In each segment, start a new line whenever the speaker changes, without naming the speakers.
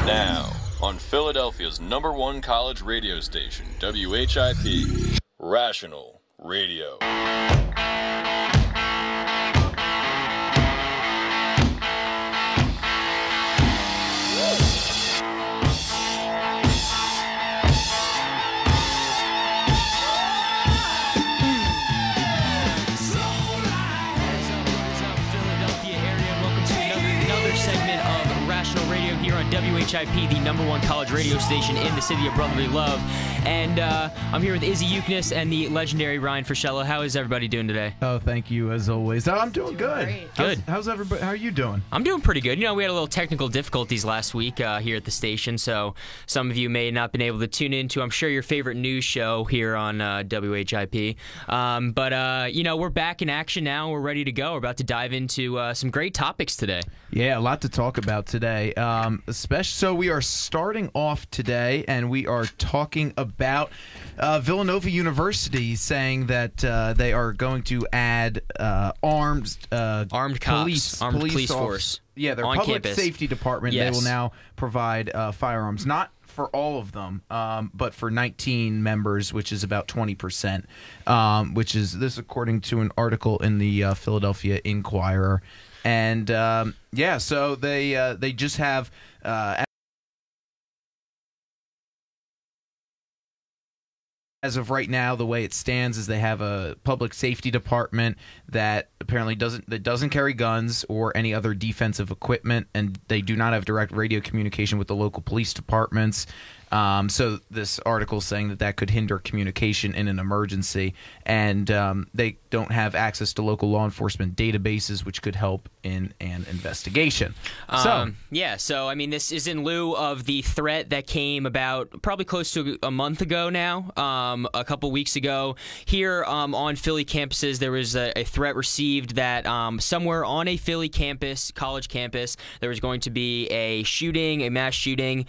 Now, on Philadelphia's #1 college radio station, WHIP, Rational Radio.
WHIP, the #1 college radio station in the city of brotherly love. And I'm here with Izzy Eucness and the legendary Ryan Frischella. How is everybody doing today?
Oh, thank you, as always. I'm doing good.
Great. Good.
How's everybody? How are you doing?
I'm doing pretty good. You know, we had a little technical difficulties last week here at the station, so some of you may not been able to tune into, I'm sure, your favorite news show here on WHIP. But you know, we're back in action now. We're ready to go. We're about to dive into some great topics today.
Yeah, a lot to talk about today. So we are starting off today, and we are talking about Villanova University saying that they are going to add armed
cops, armed police force.
Yeah, their
on
public
campus.
Safety department.
Yes.
They will now provide firearms, not for all of them, but for 19 members, which is about 20%. Which is this, according to an article in the Philadelphia Inquirer. And yeah, so they just have. As of right now, the way it stands is they have a public safety department that apparently doesn't carry guns or any other defensive equipment, and they do not have direct radio communication with the local police departments. So this article is saying that could hinder communication in an emergency, and they don't have access to local law enforcement databases, which could help in an investigation.
Yeah, so I mean, this is in lieu of the threat that came about probably close to a month ago now. A couple weeks ago, here on Philly campuses, there was a threat received that somewhere on a Philly campus, college campus, there was going to be a shooting, a mass shooting.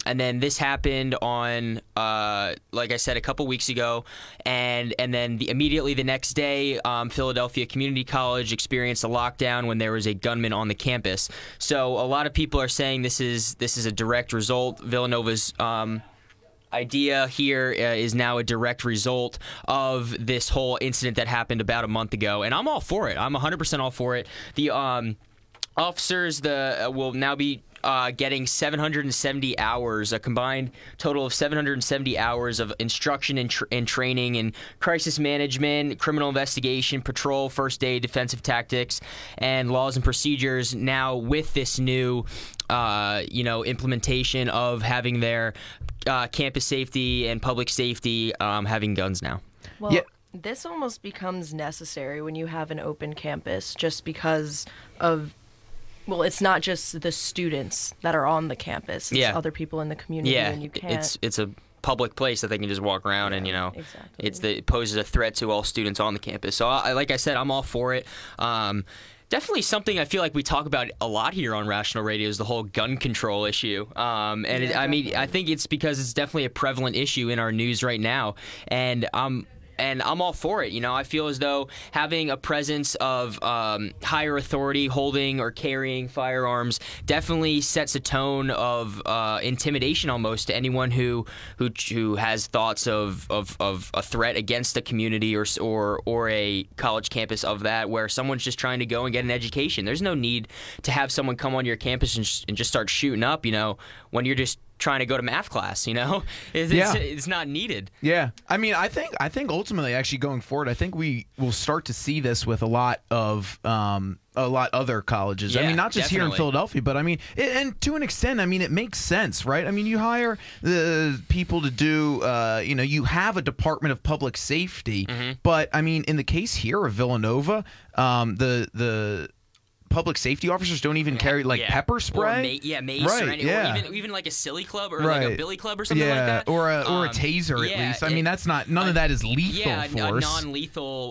And then this happened on, like I said, a couple weeks ago, and then immediately the next day, Philadelphia Community College experienced a lockdown when there was a gunman on the campus. So a lot of people are saying this is a direct result. Villanova's idea here is now a direct result of this whole incident that happened about a month ago, and I'm all for it. I'm 100% all for it. The officers will now be getting 770 hours, a combined total of 770 hours of instruction and training in crisis management, criminal investigation, patrol, first aid, defensive tactics, and laws and procedures. Now with this new, implementation of having their campus safety and public safety having guns now.
Well, yeah. This almost becomes necessary when you have an open campus, just because of. Well, it's not just the students that are on the campus. It's other people in the community, and you can't.
It's a public place that they can just walk around, and exactly. It poses a threat to all students on the campus. So, like I said, I'm all for it. Definitely something I feel like we talk about a lot here on Rational Radio is the whole gun control issue. I think it's because it's definitely a prevalent issue in our news right now, and I'm all for it. You know, I feel as though having a presence of higher authority holding or carrying firearms definitely sets a tone of intimidation almost to anyone who has thoughts of a threat against a community or a college campus of that, where someone's just trying to go and get an education. There's no need to have someone come on your campus and just start shooting up, you know, when you're just trying to go to math class, you know? It's not needed.
Yeah. I mean, I think ultimately, actually going forward, I think we will start to see this with a lot other colleges.
Yeah,
I mean, not just here in Philadelphia, but I mean, and to an extent, I mean, it makes sense, right? I mean, you hire the people to do, you have a Department of Public Safety, but I mean, in the case here of Villanova, the public safety officers don't even carry pepper spray,
or mace,
right?
Or even like a silly club or like a billy club or something like that,
or a taser at least. I mean, that's not none of that is lethal force.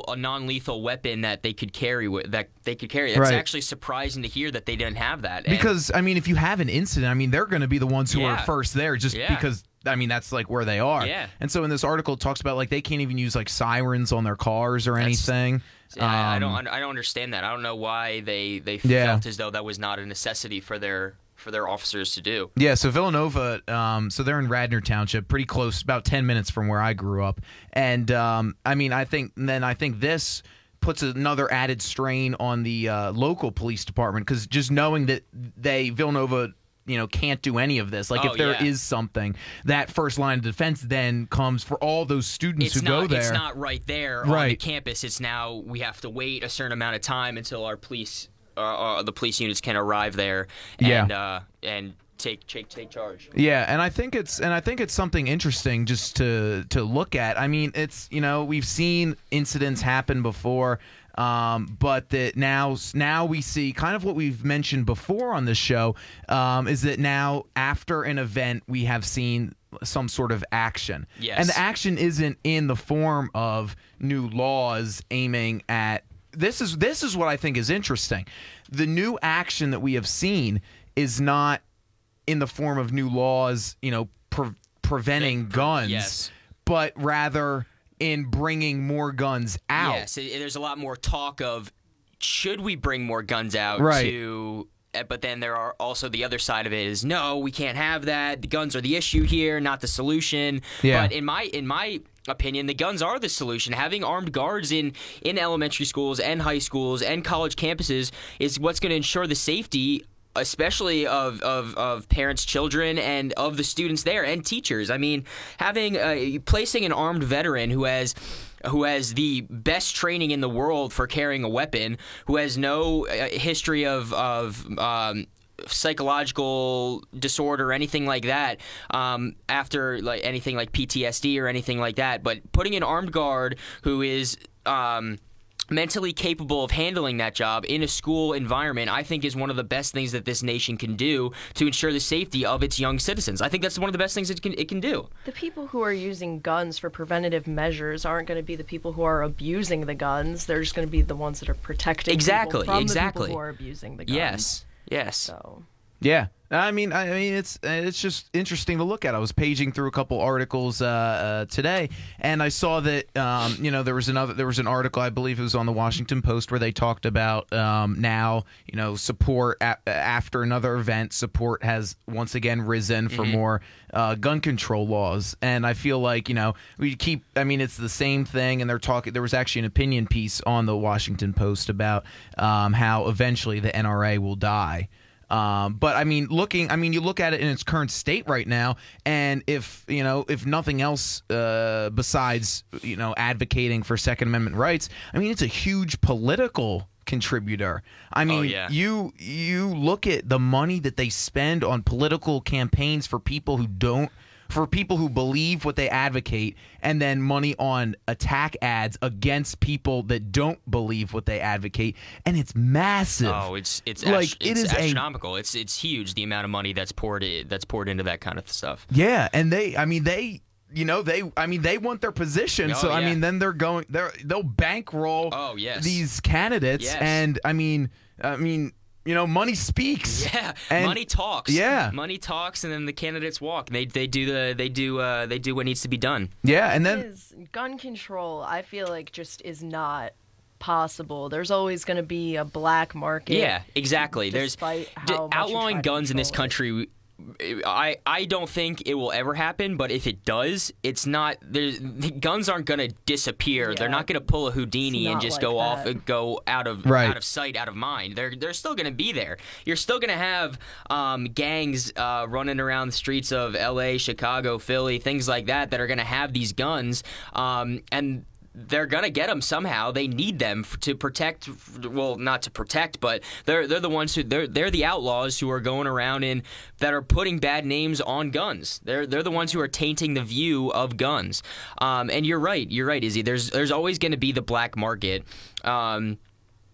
A non-lethal weapon that they could carry. That's actually surprising to hear that they didn't have that.
Because I mean, if you have an incident, I mean, they're going to be the ones who are first there, just because. I mean, that's like where they are.
Yeah.
And so in this article, it talks about like they can't even use like sirens on their cars or anything.
I don't understand that. I don't know why they felt as though that was not a necessity for their for their officers to do.
Yeah, so Villanova, so they're in Radnor Township, pretty close, about 10 minutes from where I grew up. And, I think this puts another added strain on the local police department, because just knowing that Villanova can't do any of this. Like, if there is something, that first line of defense then comes for all those students who go there.
It's not right there on the campus. It's now we have to wait a certain amount of time until our police, the police units can arrive there and take charge.
Yeah, and I think it's something interesting just to look at. I mean, it's we've seen incidents happen before. But that now we see kind of what we've mentioned before on this show, is that now after an event we have seen some sort of action.
Yes.
And the action isn't in the form of new laws aiming at this is what I think is interesting. The new action that we have seen is not in the form of new laws, preventing guns, but rather in bringing more guns out.
Yes, there's a lot more talk of should we bring more guns out but then there are also the other side of it is no, we can't have that. The guns are the issue here, not the solution. Yeah. But in my opinion, the guns are the solution. Having armed guards in elementary schools and high schools and college campuses is what's going to ensure the safety, especially of parents, children, and of the students there and teachers. I mean, placing an armed veteran who has the best training in the world for carrying a weapon, who has no history of psychological disorder or anything like that, after anything like PTSD or anything like that, but putting an armed guard who is mentally capable of handling that job in a school environment, I think is one of the best things that this nation can do to ensure the safety of its young citizens. I think that's one of the best things it can do.
The people who are using guns for preventative measures aren't going to be the people who are abusing the guns. They're just going to be the ones that are protecting people from the people who are abusing the guns.
Yes.
So.
Yeah. I mean, it's just interesting to look at. I was paging through a couple articles today, and I saw that there was an article, I believe it was on the Washington Post, where they talked about now support after another event. Support has once again risen for more gun control laws, and I feel like we keep. I mean, it's the same thing, and they're talking. There was actually an opinion piece on the Washington Post about how eventually the NRA will die. But you look at it in its current state right now, and if nothing else besides advocating for Second Amendment rights, I mean, it's a huge political contributor. I mean, you look at the money that they spend on political campaigns for people who believe what they advocate, and then money on attack ads against people that don't believe what they advocate, and it's massive.
Oh, it's astronomical. It's huge, the amount of money that's poured into that kind of stuff.
Yeah, and they want their position. Then they'll bankroll these candidates, and money speaks.
Yeah,
and
money talks.
Yeah,
money talks, and then the candidates walk. They do what needs to be done.
Yeah, and then
gun control, I feel like, just is not possible. There's always going to be a black market.
Yeah, exactly. There's outlawing guns in this country. I don't think it will ever happen, but if it does, it's not. Guns aren't going to disappear. Yeah. They're not going to pull a Houdini and just go off and go out of sight, out of mind. They're still going to be there. You're still going to have gangs running around the streets of L.A., Chicago, Philly, things like that are going to have these guns, and they're going to get them somehow. They need them to protect, well, not to protect, but they're the ones who, they're the outlaws who are going around that are putting bad names on guns. They're the ones who are tainting the view of guns. And you're right, Izzy. There's always going to be the black market.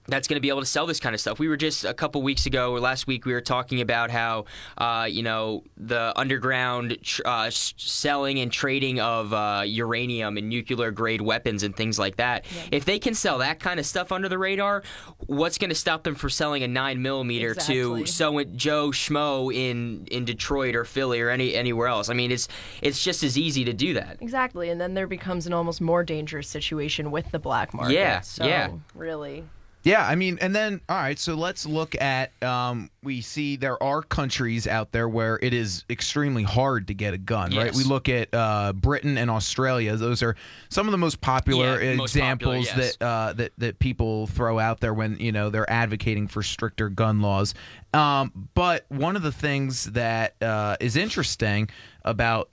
That's going to be able to sell this kind of stuff. We were just a couple weeks ago, or last week, we were talking about how, the underground selling and trading of uranium and nuclear-grade weapons and things like that. Yeah. If they can sell that kind of stuff under the radar, what's going to stop them from selling a 9mm to Joe Schmo in Detroit or Philly or anywhere else? I mean, it's just as easy to do that.
Exactly, and then there becomes an almost more dangerous situation with the black market.
Yeah,
really.
Yeah, I mean, and then, all right, so let's look at, we see there are countries out there where it is extremely hard to get a gun, right? We look at Britain and Australia. Those are some of the most popular examples that people throw out there when, they're advocating for stricter gun laws. But one of the things that is interesting about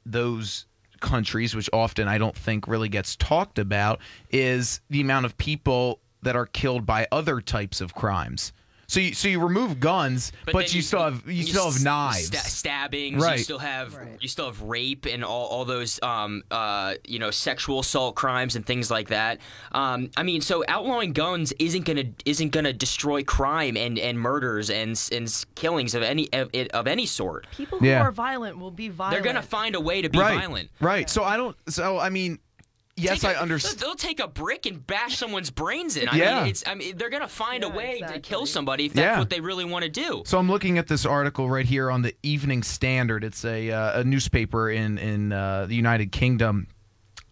those countries, which often I don't think really gets talked about, is the amount of people that are killed by other types of crimes. So you remove guns, but you still have knives,
stabbings.
Right.
You still have rape and all those sexual assault crimes and things like that. I mean, so outlawing guns isn't gonna destroy crime and murders and killings of any sort.
People who are violent will be violent.
They're gonna find a way to be violent.
Right. So I mean. Yes, I understand.
They'll take a brick and bash someone's brains in. I mean, they're going to find a way to kill somebody if that's what they really want to do.
So I'm looking at this article right here on the Evening Standard. It's a newspaper in the United Kingdom.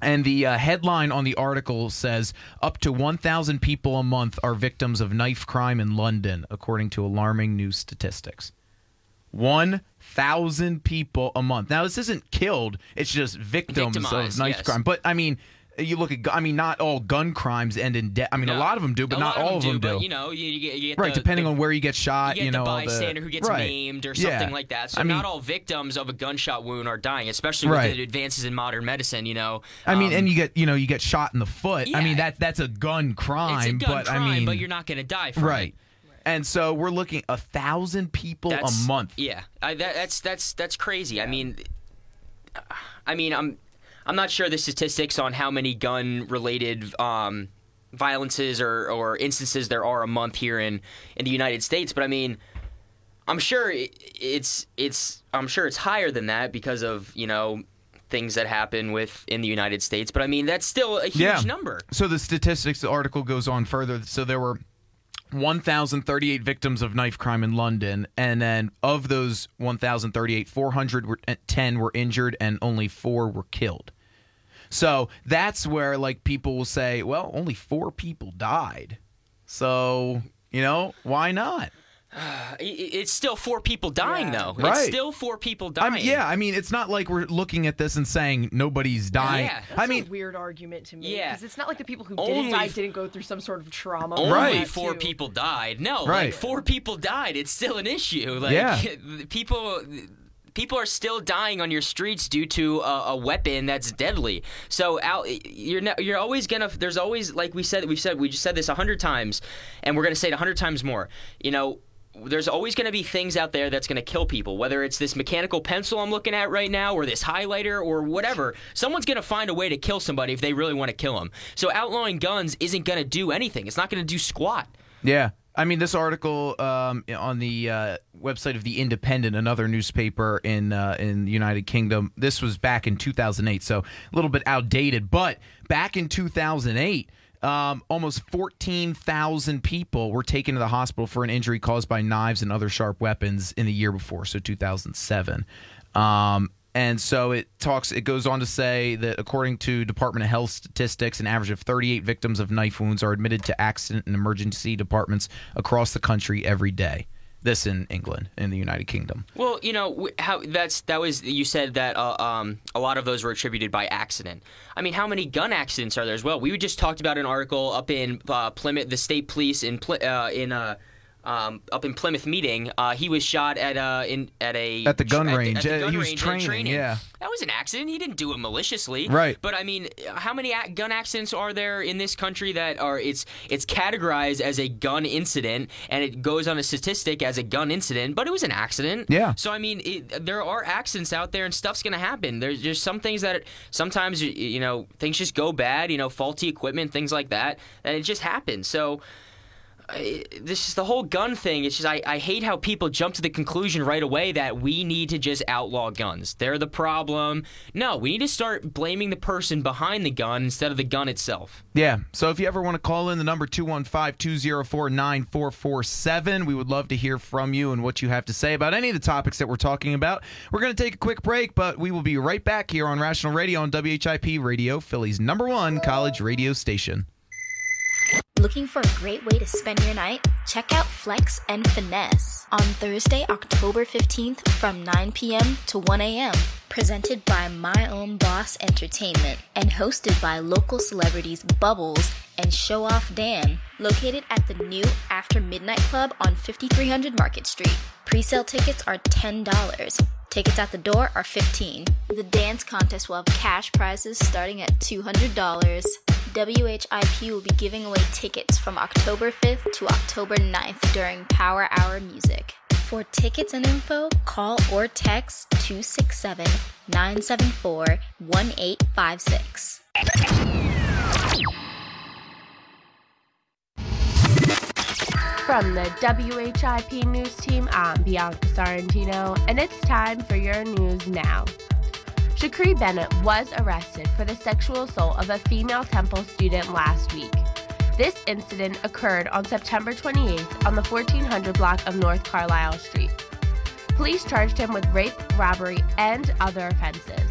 And the headline on the article says, up to 1,000 people a month are victims of knife crime in London, according to alarming new statistics. 1,000 people a month. Now, this isn't killed. It's just victims of knife crime. But, I mean, you look at, not all gun crimes end in death. I mean, a lot of them do, but not all of them do.
But, you get
depending on where you get shot.
You get the bystander who gets maimed or something like that. So not all victims of a gunshot wound are dying, especially with the advances in modern medicine.
I mean, and you get shot in the foot. Yeah. I mean, that's a gun crime.
It's a gun crime, but you're not going to die from it.
And so we're looking 1,000 people a month.
Yeah, that's crazy. I mean, I'm not sure the statistics on how many gun-related violences or instances there are a month here in the United States, but I mean, I'm sure it's higher than that because of things that happen in the United States. But I mean, that's still a huge number.
So the statistics, the article goes on further. So there were 1,038 victims of knife crime in London, and then of those 1,038, 410 were injured and only 4 were killed. So that's where people will say, well, only 4 people died. So, why not?
It's still 4 people dying, though.
Right.
It's still 4 people dying.
I mean, it's not like we're looking at this and saying nobody's dying.
Yeah.
That's a weird argument to me.
Yeah.
Because it's not like the people who didn't die didn't go through some sort of trauma.
Only 4 people died. No, 4 people died. It's still an issue. People are still dying on your streets due to a weapon that's deadly. So you're always gonna. There's always, like we just said this 100 times, and we're gonna say it 100 times more. There's always going to be things out there that's going to kill people, whether it's this mechanical pencil I'm looking at right now or this highlighter or whatever. Someone's going to find a way to kill somebody if they really want to kill them. So outlawing guns isn't going to do anything. It's not going to do squat.
Yeah. I mean, this article on the website of The Independent, another newspaper in the United Kingdom, this was back in 2008, so a little bit outdated. But back in 2008, almost 14,000 people were taken to the hospital for an injury caused by knives and other sharp weapons in the year before, so 2007. And so it goes on to say that according to Department of Health statistics, an average of 38 victims of knife wounds are admitted to accident and emergency departments across the country every day. This in England, in the United Kingdom.
Well, you said that a lot of those were attributed by accident. I mean, how many gun accidents are there as well? We just talked about an article up in Plymouth, the state police up in Plymouth meeting. He was shot at
the gun range. He was training. Yeah,
that was an accident. He didn't do it maliciously.
Right.
But I mean, how many gun accidents are there in this country that are it's categorized as a gun incident and it goes on a statistic as a gun incident, but it was an accident.
Yeah.
So I mean, there are accidents out there and stuff's gonna happen. There's just some things that sometimes things just go bad. Faulty equipment, things like that, and it just happens. So. This is the whole gun thing. It's just I hate how people jump to the conclusion right away that we need to just outlaw guns. They're the problem. No, we need to start blaming the person behind the gun instead of the gun itself.
Yeah. So if you ever want to call in, the number 215-204-9447. We would love to hear from you and what you have to say about any of the topics that we're talking about. We're going to take a quick break, but we will be right back here on Rational Radio on WHIP Radio, Philly's #1 college radio station.
Looking for a great way to spend your night? Check out Flex and Finesse on Thursday, October 15th from 9 p.m. to 1 a.m. Presented by My Own Boss Entertainment and hosted by local celebrities Bubbles and Show Off Dan, located at the new After Midnight Club on 5300 Market Street. Pre-sale tickets are $10. Tickets at the door are $15. The dance contest will have cash prizes starting at $200. WHIP will be giving away tickets from October 5th to October 9th during Power Hour Music. For tickets and info, call or text 267-974-1856.
From the WHIP News Team, I'm Bianca Sorrentino, and it's time for your news now. Shakri Bennett was arrested for the sexual assault of a female Temple student last week. This incident occurred on September 28th on the 1400 block of North Carlisle Street. Police charged him with rape, robbery, and other offenses.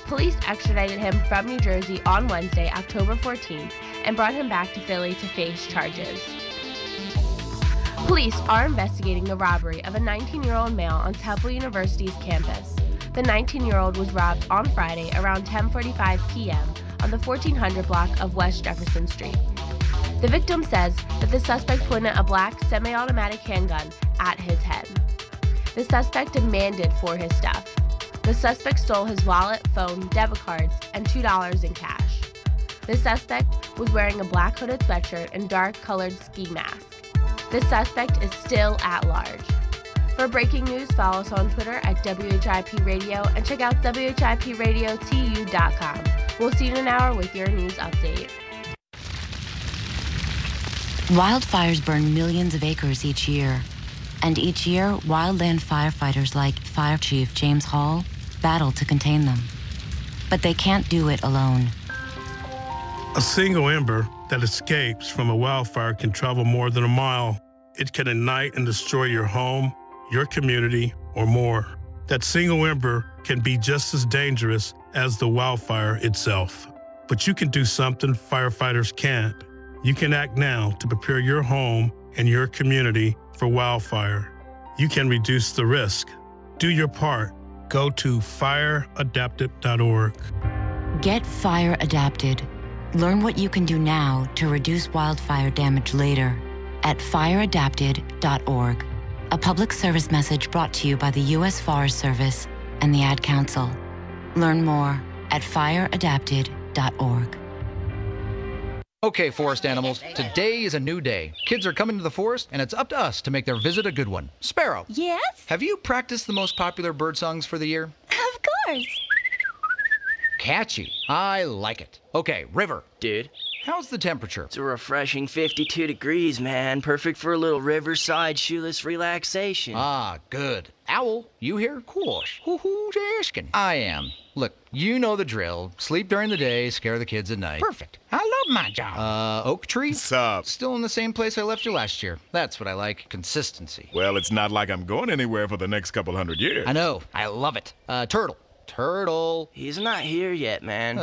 Police extradited him from New Jersey on Wednesday, October 14th, and brought him back to Philly to face charges. Police are investigating the robbery of a 19-year-old male on Temple University's campus. The 19-year-old was robbed on Friday around 10:45 p.m. on the 1400 block of West Jefferson Street. The victim says that the suspect pointed a black semi-automatic handgun at his head. The suspect demanded for his stuff. The suspect stole his wallet, phone, debit cards, and $2 in cash. The suspect was wearing a black hooded sweatshirt and dark-colored ski mask. The suspect is still at large. For breaking news, follow us on Twitter at WHIP Radio and check out WHIPRadioTU.com. We'll see you in an hour with your news update.
Wildfires burn millions of acres each year. And each year, wildland firefighters like Fire Chief James Hall battle to contain them. But they can't do it alone.
A single ember that escapes from a wildfire can travel more than a mile. It can ignite and destroy your home, your community, or more. That single ember can be just as dangerous as the wildfire itself. But you can do something firefighters can't. You can act now to prepare your home and your community for wildfire. You can reduce the risk. Do your part. Go to fireadapted.org.
Get Fire Adapted. Learn what you can do now to reduce wildfire damage later at fireadapted.org. A public service message brought to you by the U.S. Forest Service and the Ad Council. Learn more at fireadapted.org.
Okay, forest animals, today is a new day. Kids are coming to the forest, and it's up to us to make their visit a good one. Sparrow.
Yes?
Have you practiced the most popular bird songs for the year?
Of course.
Catchy. I like it. Okay, River.
Dude.
How's the temperature?
It's a refreshing 52 degrees, man. Perfect for a little riverside shoeless relaxation.
Ah, good. Owl, you here? Course. Who's asking? I am. Look, you know the drill. Sleep during the day, scare the kids at night. Perfect. I love my job. Oak Tree?
What's up?
Still in the same place I left you last year. That's what I like. Consistency.
Well, it's not like I'm going anywhere for the next couple hundred years.
I know. I love it. Turtle. Turtle.
He's not here yet, man.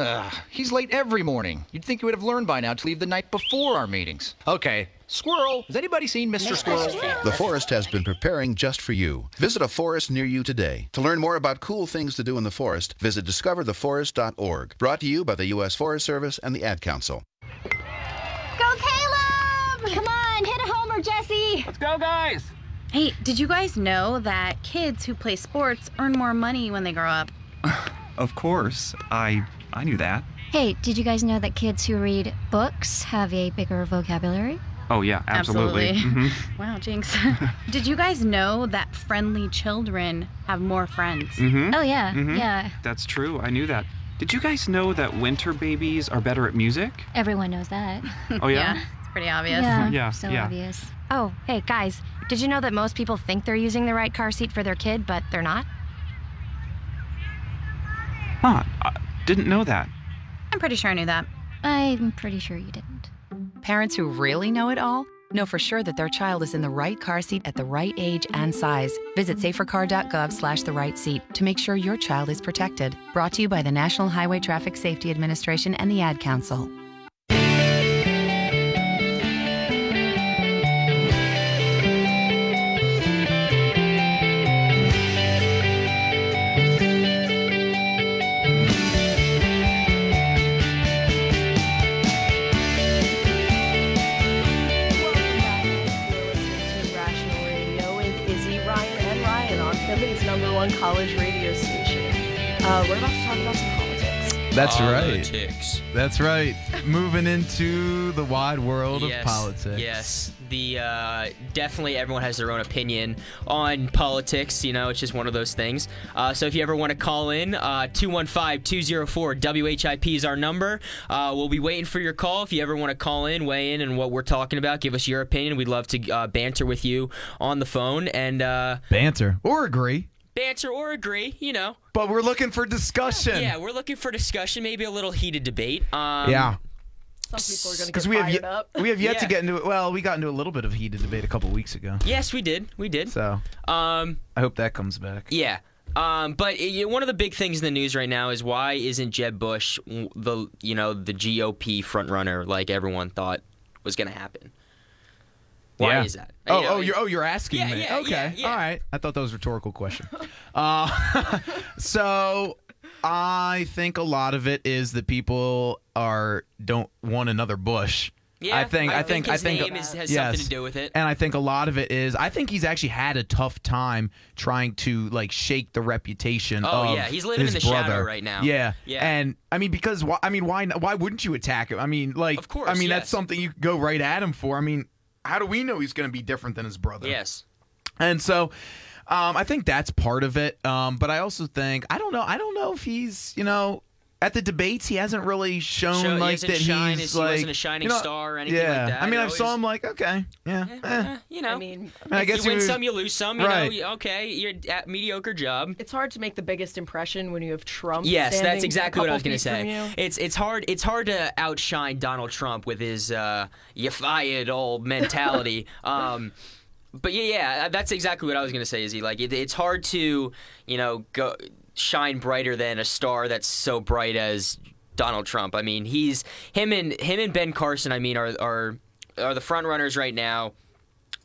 He's late every morning. You'd think he would have learned by now to leave the night before our meetings. Okay. Squirrel. Has anybody seen Mr. Squirrel?
The forest has been preparing just for you. Visit a forest near you today. To learn more about cool things to do in the forest, visit discovertheforest.org. Brought to you by the U.S. Forest Service and the Ad Council.
Go, Caleb! Come on, hit a homer, Jesse!
Let's go, guys!
Hey, did you guys know that kids who play sports earn more money when they grow up?
Of course. I knew that.
Hey, did you guys know that kids who read books have a bigger vocabulary?
Oh, yeah, absolutely. Mm-hmm.
Wow, Jinx. Did you guys know that friendly children have more friends?
Mm-hmm.
Oh, yeah,
mm-hmm.
yeah.
That's true. I knew that. Did you guys know that winter babies are better at music?
Everyone knows that.
Oh, yeah?
Yeah, it's pretty obvious.
Yeah, so obvious.
Oh, hey, guys, did you know that most people think they're using the right car seat for their kid, but they're not?
Huh, I didn't know that.
I'm pretty sure I knew that.
I'm pretty sure you didn't.
Parents who really know it all know for sure that their child is in the right car seat at the right age and size. Visit safercar.gov/the-right-seat to make sure your child is protected. Brought to you by the National Highway Traffic Safety Administration and the Ad Council.
Philly's #1 college radio station. We're about to talk about some politics.
That's
Politics.
right. That's right. Moving into the wide world of politics.
Yes. Definitely everyone has their own opinion on politics. You know, it's just one of those things. So if you ever want to call in, 215-204-WHIP is our number. We'll be waiting for your call. If you ever want to call in, weigh in on what we're talking about, give us your opinion. We'd love to banter with you on the phone. And
banter or agree.
Banter or agree, you know.
But we're looking for discussion.
Yeah, we're looking for discussion, maybe a little heated debate.
Yeah.
Some people are going to get fired up.
We have yet to get into it. Well, we got into a little bit of heated debate a couple weeks ago.
Yes, we did. So,
I hope that comes back.
Yeah. But one of the big things in the news right now is why isn't Jeb Bush the GOP frontrunner like everyone thought was going to happen? Why is that?
You're asking me.
Yeah,
okay.
yeah.
All right. I thought that was a rhetorical question. So I think a lot of it is that people don't want another Bush.
Yeah, I think his name has something to do with it.
And I think a lot of it is I think he's actually had a tough time trying to shake the reputation of
he's living
his
in the
brother.
shadow right now.
Yeah.
Yeah.
And I mean because why wouldn't you attack him? I mean
of course,
that's something you could go right at him for. I mean, how do we know he's going to be different than his brother?
Yes.
And so I think that's part of it. But I also think I don't know if he's, at the debates he hasn't really shown
he
that
wasn't a shining star or anything like that.
I mean, I saw him okay. Yeah.
I
guess
you win some, you lose some.
Right.
You know, okay, you're at mediocre job.
It's hard to make the biggest impression when you have Trump.
Yes,
standing
that's exactly what I was
going to
say. It's hard to outshine Donald Trump with his "you fired" old mentality. But yeah, that's exactly what I was going to say. Is it's hard to go shine brighter than a star that's so bright as Donald Trump. I mean, him and Ben Carson. I mean, are the front runners right now.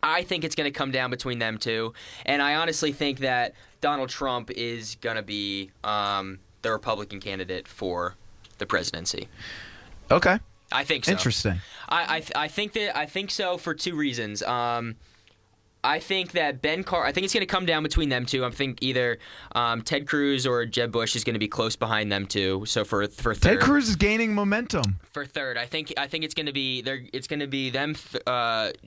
I think it's going to come down between them two, and I honestly think that Donald Trump is going to be the Republican candidate for the presidency.
Okay,
I think so.
Interesting.
I think so for two reasons. I think that I think it's going to come down between them two. I think either Ted Cruz or Jeb Bush is going to be close behind them two. So for third,
Ted Cruz is gaining momentum.
For third, I think it's going to be them,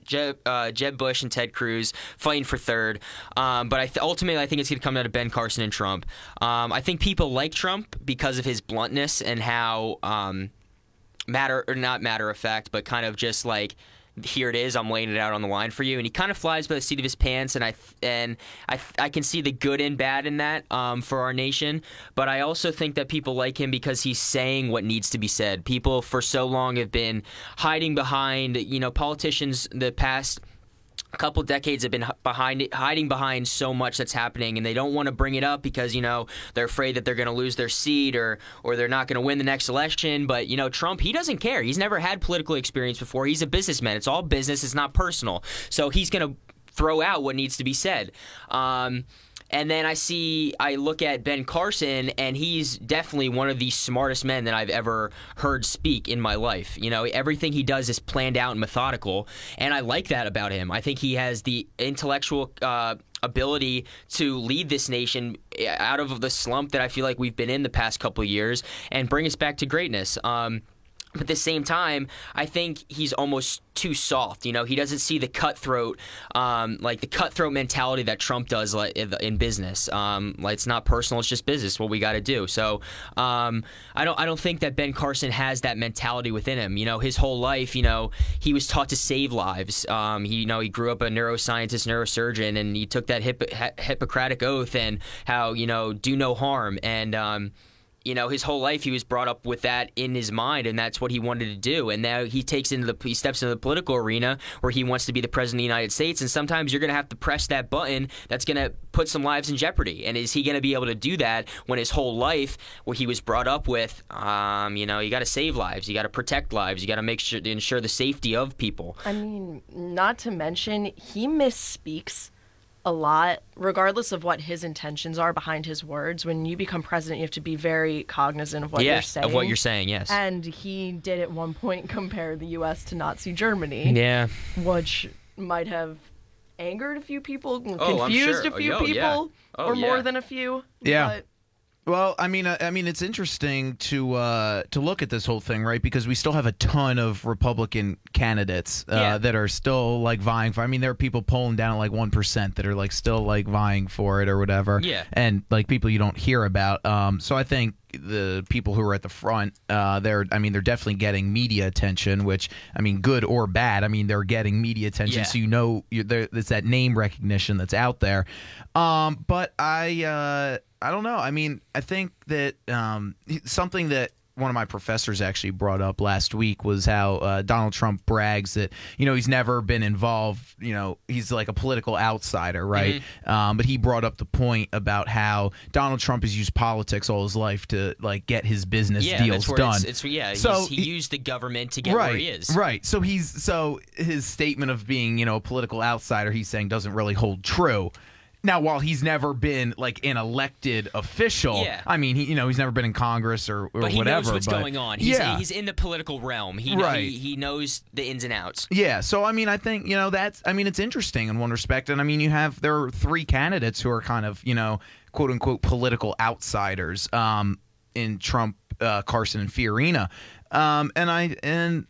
Jeb Bush and Ted Cruz fighting for third. But ultimately, I think it's going to come down to Ben Carson and Trump. I think people like Trump because of his bluntness and how not matter of fact, but kind of just here it is, I'm laying it out on the line for you, and he kind of flies by the seat of his pants, and I can see the good and bad in that for our nation, but I also think that people like him because he's saying what needs to be said. People for so long have been hiding behind, politicians the past couple decades have been hiding behind so much that's happening, and they don't want to bring it up because they're afraid that they're going to lose their seat or they're not going to win the next election. But Trump, he doesn't care. He's never had political experience before. He's a businessman. It's all business. It's not personal. So he's going to throw out what needs to be said. And then I look at Ben Carson, and he's definitely one of the smartest men that I've ever heard speak in my life. Everything he does is planned out and methodical, and I like that about him. I think he has the intellectual ability to lead this nation out of the slump that I feel like we've been in the past couple of years and bring us back to greatness. But at the same time, I think he's almost too soft. He doesn't see the cutthroat, the cutthroat mentality that Trump does in business. It's not personal; it's just business. What we got to do. So, I don't think that Ben Carson has that mentality within him. His whole life, he was taught to save lives. He grew up a neuroscientist, neurosurgeon, and he took that Hippocratic oath and how do no harm and. His whole life he was brought up with that in his mind, and that's what he wanted to do. And now he steps into the political arena where he wants to be the president of the United States. And sometimes you're going to have to press that button that's going to put some lives in jeopardy. And is he going to be able to do that when his whole life, what he was brought up with, you got to save lives, you got to protect lives, you got to ensure the safety of people.
I mean, not to mention he misspeaks a lot, regardless of what his intentions are behind his words. When you become president, you have to be very cognizant of what you're saying.
Of what you're saying, yes.
And he did at one point compare the U.S. to Nazi Germany.
Yeah.
Which might have angered a few people,
Oh, I'm
confused
sure.
a few
Oh,
people,
yeah. Oh,
or more
yeah.
than a few.
Yeah.
But
Well, I mean, it's interesting to look at this whole thing, right? Because we still have a ton of Republican candidates that are still like vying for. I mean, there are people polling down at like 1% that are like still like vying for it or whatever.
Yeah.
And like people you don't hear about. So I think the people who are at the front, they're definitely getting media attention, which, I mean, good or bad. I mean, they're getting media attention, so there's that name recognition that's out there. But I don't know. I mean, I think that something that one of my professors actually brought up last week was how Donald Trump brags that, he's never been involved, he's like a political outsider, right?
Mm-hmm.
But he brought up the point about how Donald Trump has used politics all his life to like get his business deals done.
He used the government to get where he is.
Right. So his statement of being, a political outsider, he's saying doesn't really hold true. Now, while he's never been like an elected official, I mean, he's never been in Congress or
but he
whatever.
knows what's going on. He's in the political realm. He knows the ins and outs.
Yeah. So I mean, I think it's interesting in one respect, and I mean, there are 3 candidates who are kind of quote unquote political outsiders in Trump, Carson, and Fiorina. And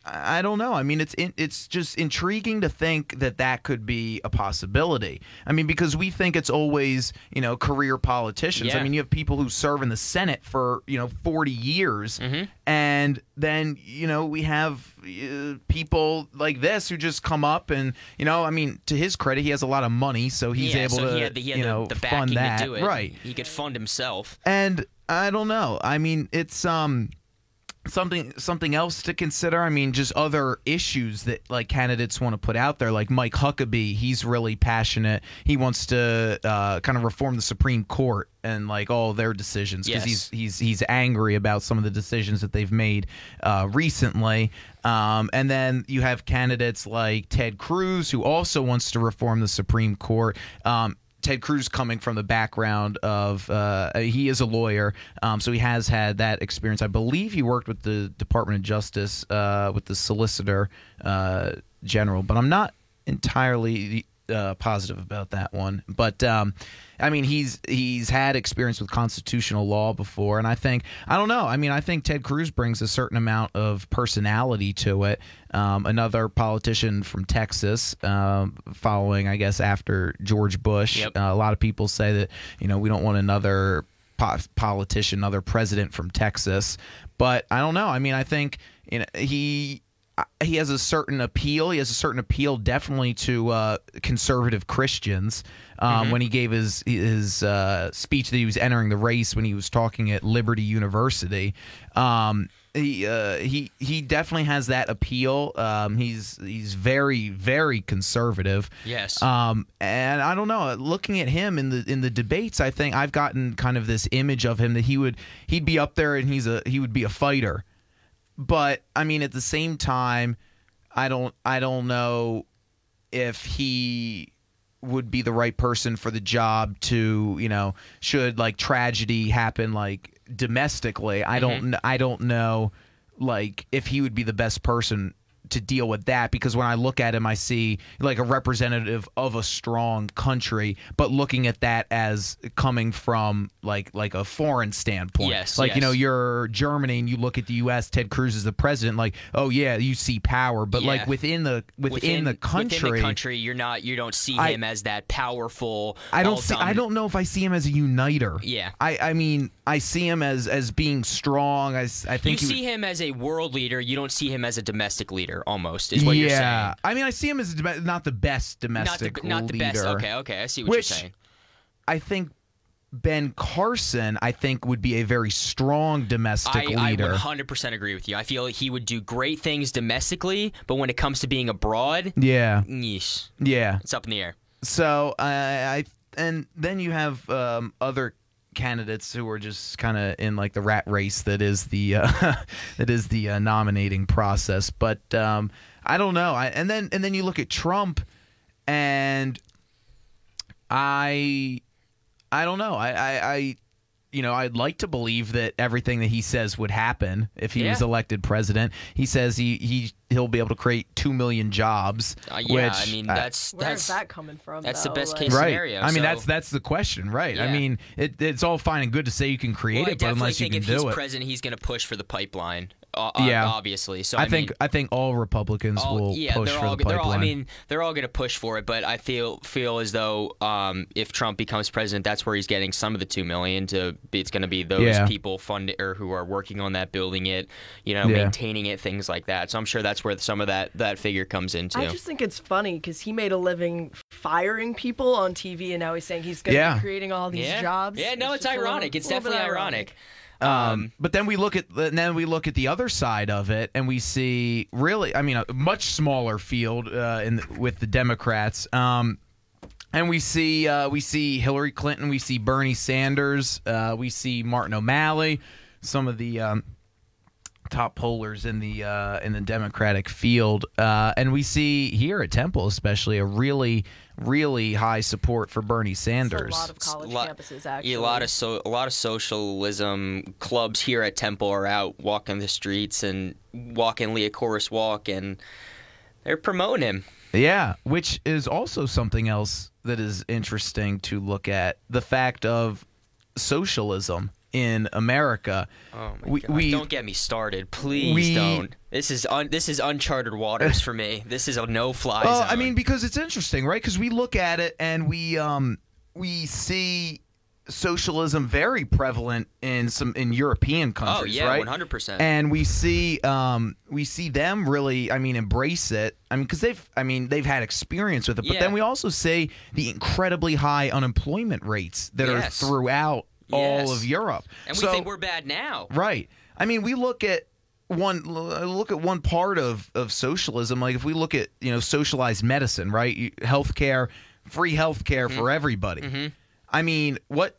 I don't know. I mean, it's just intriguing to think that could be a possibility. I mean, because we think it's always, career politicians.
Yeah.
I mean, you have people who serve in the Senate for, 40 years.
Mm-hmm.
And then, we have people like this who just come up and, I mean, to his credit, he has a lot of money, so he's able to,
he had the backing
fund that.
to do it.
Right.
He could fund himself.
And I don't know. I mean, it's something else to consider. I mean, just other issues that like candidates want to put out there. Like Mike Huckabee, he's really passionate. He wants to kind of reform the Supreme Court and like all their decisions because he's angry about some of the decisions that they've made recently. And then you have candidates like Ted Cruz, who also wants to reform the Supreme Court. Ted Cruz coming from the background of he is a lawyer, so he has had that experience. I believe he worked with the Department of Justice with the Solicitor General, but I'm not entirely positive about that one. But I mean, he's had experience with constitutional law before, and I don't know. I mean, I think Ted Cruz brings a certain amount of personality to it. Another politician from Texas, following, I guess, after George Bush.
Yep.
A lot of people say that we don't want another politician, another president from Texas. But I don't know. I mean, I think he has a certain appeal. He has a certain appeal definitely to conservative Christians. When he gave his speech that he was entering the race when he was talking at Liberty University, he definitely has that appeal. He's very, very conservative.
Yes.
And I don't know. Looking at him in the debates, I think I've gotten kind of this image of him that he'd be up there and he would be a fighter. But I mean, at the same time, I don't know if he would be the right person for the job to, should like tragedy happen like domestically. I don't know like if he would be the best person to deal with that, because when I look at him, I see like a representative of a strong country, but looking at that as coming from like a foreign standpoint.
Yes,
like,
yes.
You're Germany and you look at the U.S., Ted Cruz is the president, like, oh yeah, you see power, but like within the country,
you don't see him as that powerful.
I don't know if I see him as a uniter.
Yeah.
I mean, I see him as being strong. I think
you see him as a world leader. You don't see him as a domestic leader. Almost is what you're saying. Yeah,
I mean, I see him as not the best domestic
not the
leader.
best. Okay, I see what you're saying.
I think Ben Carson, would be a very strong domestic leader.
I would 100% agree with you. I feel like he would do great things domestically, but when it comes to being abroad, yeesh, it's up in the air.
So and then you have other candidates who are just kind of in like the rat race that is the nominating process. But I don't know. And then you look at Trump, and I don't know. I'd like to believe that everything that he says would happen if he was elected president. He says he'll be able to create 2 million jobs.
Where is
that coming from?
That's
though?
the best case scenario.
I mean, that's the question, right?
Yeah.
I mean, it's all fine and good to say you can create it, but unless you can do it,
if he's president, he's going to push for the pipeline. Obviously. So I think
all Republicans will push for the pipeline.
They're all going to push for it, but I feel as though if Trump becomes president, that's where he's getting some of the 2 million. It's going to be those people who are working on that, building it, maintaining it, things like that. So I'm sure that's where some of that figure comes into.
I just think it's funny because he made a living firing people on TV, and now he's saying he's going to be creating all these jobs.
Yeah, no, it's ironic. It's definitely ironic.
But then we look at the other side of it, and we see really, a much smaller field with the Democrats. And we see Hillary Clinton, we see Bernie Sanders, we see Martin O'Malley, some of the top pollers in the Democratic field, and we see here at Temple, especially, a really high support for Bernie Sanders.
A lot of college campuses, actually.
Yeah, a lot of socialism clubs here at Temple are out walking the streets and walking Liacoris Walk, and they're promoting him.
Yeah, which is also something else that is interesting to look at, the fact of socialism in America.
Oh my God! Don't get me started, please. Don't. This is uncharted waters for me. This is a no-fly zone.
I mean, because it's interesting, right? Because we look at it and we see socialism very prevalent in European countries, right?
100%.
And we see them really, embrace it. Because they've had experience with it. But then we also see the incredibly high unemployment rates that are throughout all of Europe.
And we think we're bad now.
Right. We look at one part of socialism. Like if we look at socialized medicine, right? Healthcare, free healthcare for everybody.
Mm-hmm.
What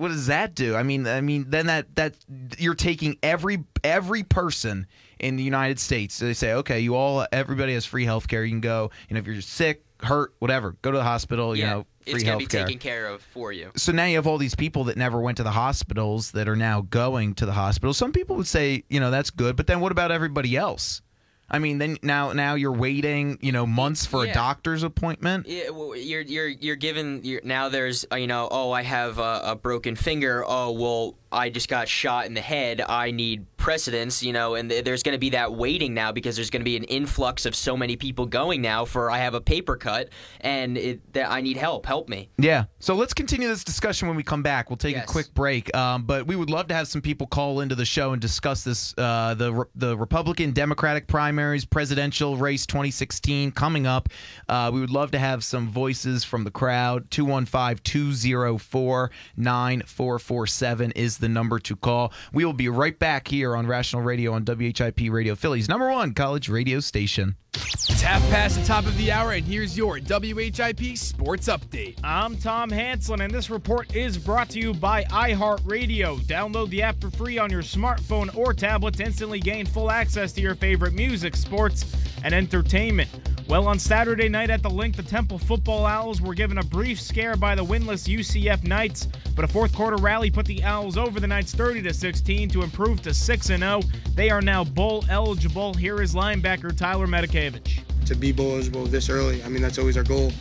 does that do? Then that you're taking every person in the United States. So they say, okay, everybody has free healthcare. You can go, if you're sick, hurt, whatever, go to the hospital. Free healthcare.
It's going to be taken care of for you.
So now you have all these people that never went to the hospitals that are now going to the hospital. Some people would say, that's good, but then what about everybody else? Then now you're waiting, months for a doctor's appointment.
Yeah, well, you're given now. There's I have a broken finger. Oh well, I just got shot in the head. I need precedence, and there's going to be that waiting now because there's going to be an influx of so many people going now for I have a paper cut and I need help. Help me.
Yeah. So let's continue this discussion when we come back. We'll take a quick break, but we would love to have some people call into the show and discuss this the Republican Democratic primaries, presidential race 2016 coming up. We would love to have some voices from the crowd. 215-204-9447 is the number to call. We will be right back here on Rational Radio on WHIP Radio Philly's #1 college radio station.
It's half past the top of the hour, and here's your WHIP Sports Update. I'm Tom Hanslin, and this report is brought to you by iHeartRadio. Download the app for free on your smartphone or tablet to instantly gain full access to your favorite music, sports, and entertainment. Well, on Saturday night at the Link, the Temple Football Owls were given a brief scare by the winless UCF Knights, but a fourth-quarter rally put the Owls over the Knights 30-16 to improve to 6-0. They are now bowl eligible. Here is linebacker Tyler Medikevich.
To be bowl eligible this early, that's always our goal.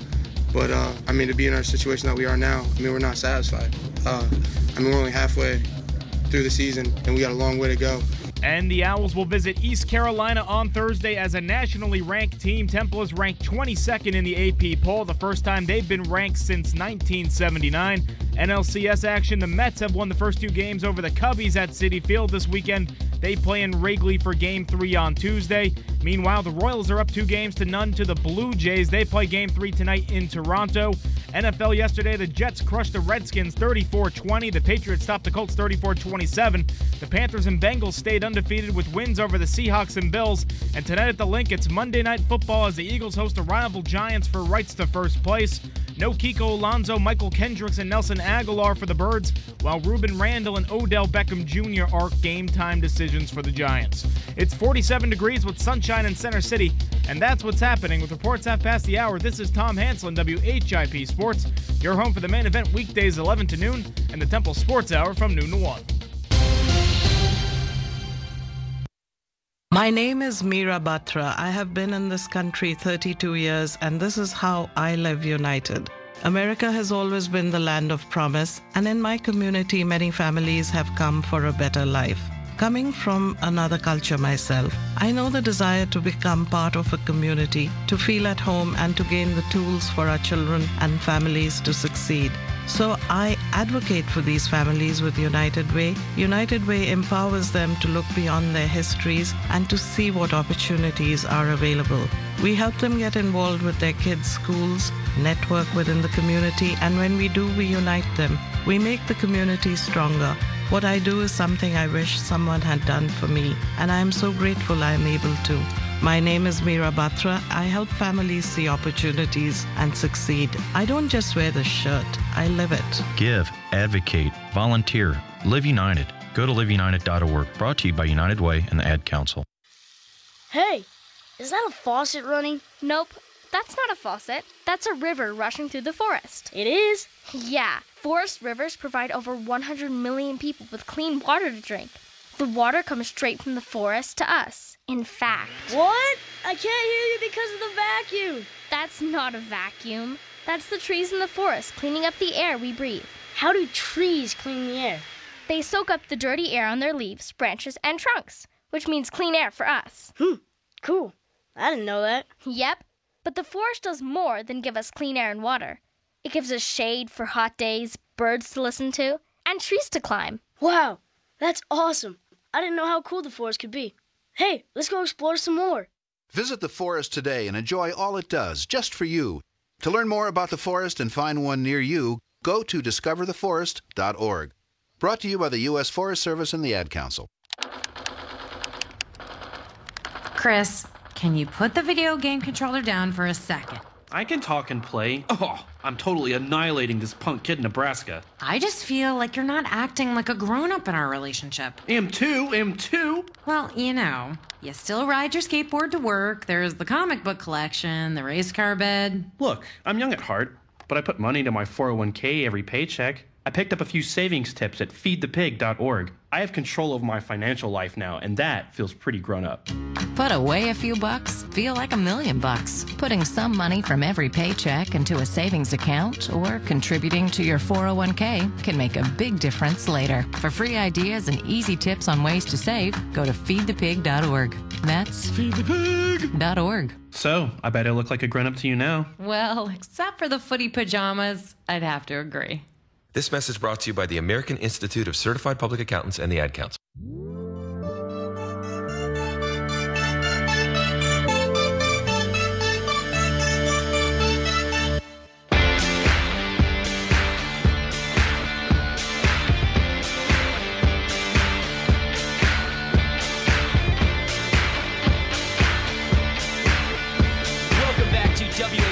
But, to be in our situation that we are now, we're not satisfied. We're only halfway through the season, and we got a long way to go.
And the Owls will visit East Carolina on Thursday as a nationally ranked team. Temple is ranked 22nd in the AP poll, the first time they've been ranked since 1979. NLCS action, the Mets have won the first two games over the Cubbies at Citi Field this weekend. They play in Wrigley for Game 3 on Tuesday. Meanwhile, the Royals are up 2-0 to the Blue Jays. They play Game 3 tonight in Toronto. NFL yesterday, the Jets crushed the Redskins 34-20. The Patriots stopped the Colts 34-27. The Panthers and Bengals stayed undefeated with wins over the Seahawks and Bills. And tonight at the Link, it's Monday Night Football as the Eagles host the rival Giants for rights to first place. No Kiko Alonso, Michael Kendricks, and Nelson Aguilar for the Birds, while Ruben Randall and Odell Beckham Jr. are game-time decisions for the Giants. It's 47 degrees with sunshine in Center City, and that's what's happening. With reports half past the hour, this is Tom Hansel in WHIP Sports, your home for the main event weekdays 11 to noon, and the Temple Sports Hour from noon to 1.
My name is Meera Batra. I have been in this country 32 years, and this is how I live united. America has always been the land of promise, and in my community, many families have come for a better life. Coming from another culture myself, I know the desire to become part of a community, to feel at home, and to gain the tools for our children and families to succeed. So I advocate for these families with United Way. United Way empowers them to look beyond their histories and to see what opportunities are available. We help them get involved with their kids' schools, network within the community, and when we do, we unite them. We make the community stronger. What I do is something I wish someone had done for me, and I am so grateful I am able to. My name is Meera Batra. I help families see opportunities and succeed. I don't just wear the shirt, I live it.
Give, advocate, volunteer, Live United. Go to liveunited.org. Brought to you by United Way and the Ad Council.
Hey, is that a faucet running?
Nope, that's not a faucet. That's a river rushing through the forest.
It is?
Yeah, forest rivers provide over 100 million people with clean water to drink. The water comes straight from the forest to us. In fact...
What? I can't hear you because of the vacuum.
That's not a vacuum. That's the trees in the forest cleaning up the air we breathe.
How do trees clean the air?
They soak up the dirty air on their leaves, branches, and trunks, which means clean air for us.
Cool. I didn't know that.
Yep. But the forest does more than give us clean air and water. It gives us shade for hot days, birds to listen to, and trees to climb.
Wow, that's awesome. I didn't know how cool the forest could be. Hey, let's go explore some more.
Visit the forest today and enjoy all it does, just for you. To learn more about the forest and find one near you, go to discovertheforest.org. Brought to you by the U.S. Forest Service and the Ad Council.
Chris, can you put the video game controller down for a second?
I can talk and play. Oh, I'm totally annihilating this punk kid in Nebraska.
I just feel like you're not acting like a grown-up in our relationship.
Am too.
Well, you still ride your skateboard to work, there's the comic book collection, the race car bed.
Look, I'm young at heart, but I put money into my 401k every paycheck. I picked up a few savings tips at feedthepig.org. I have control over my financial life now, and that feels pretty grown up.
Put away a few bucks, feel like $1 million. Putting some money from every paycheck into a savings account or contributing to your 401k can make a big difference later. For free ideas and easy tips on ways to save, go to feedthepig.org. That's feedthepig.org.
So, I bet I look like a grown-up to you now.
Well, except for the footy pajamas, I'd have to agree.
This message brought to you by the American Institute of Certified Public Accountants and the Ad Council.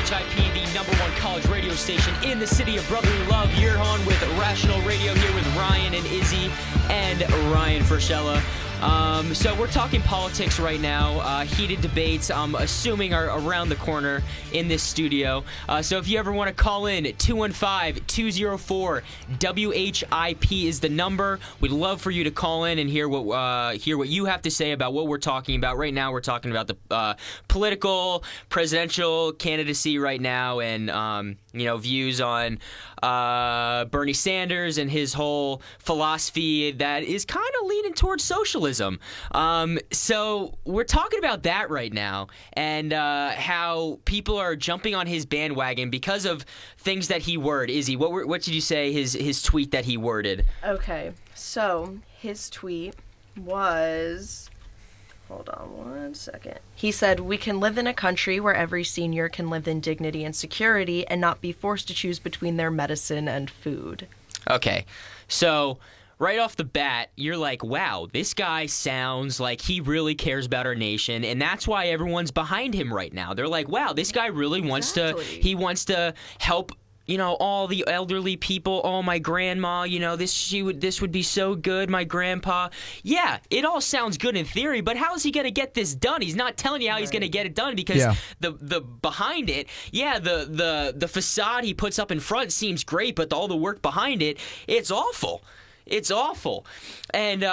WHIP, the #1 college radio station in the city of brotherly love. You're on with Rational Radio here with Ryan and Izzy and Ryan Frischella. So we're talking politics right now. Heated debates, I'm assuming, are around the corner in this studio. So if you ever want to call in, 215-204-WHIP is the number. We'd love for you to call in and hear what you have to say about what we're talking about. Right now we're talking about the political, presidential candidacy right now, and views on Bernie Sanders and his whole philosophy that is kind of leaning towards socialism. So we're talking about that right now, and how people are jumping on his bandwagon because of things that he worded. Izzy, what did you say his tweet that he worded?
Okay, so his tweet was... Hold on one second. He said, "We can live in a country where every senior can live in dignity and security and not be forced to choose between their medicine and food."
Okay, so right off the bat, you're like, wow, this guy sounds like he really cares about our nation, and that's why everyone's behind him right now. They're like, wow, this guy really wants to help all the elderly people. Oh, my grandma, this would be so good. My grandpa. Yeah, it all sounds good in theory, but how is he going to get this done? He's not telling you how he's going to get it done because the behind it, the facade he puts up in front seems great, but all the work behind it, it's awful. It's awful. And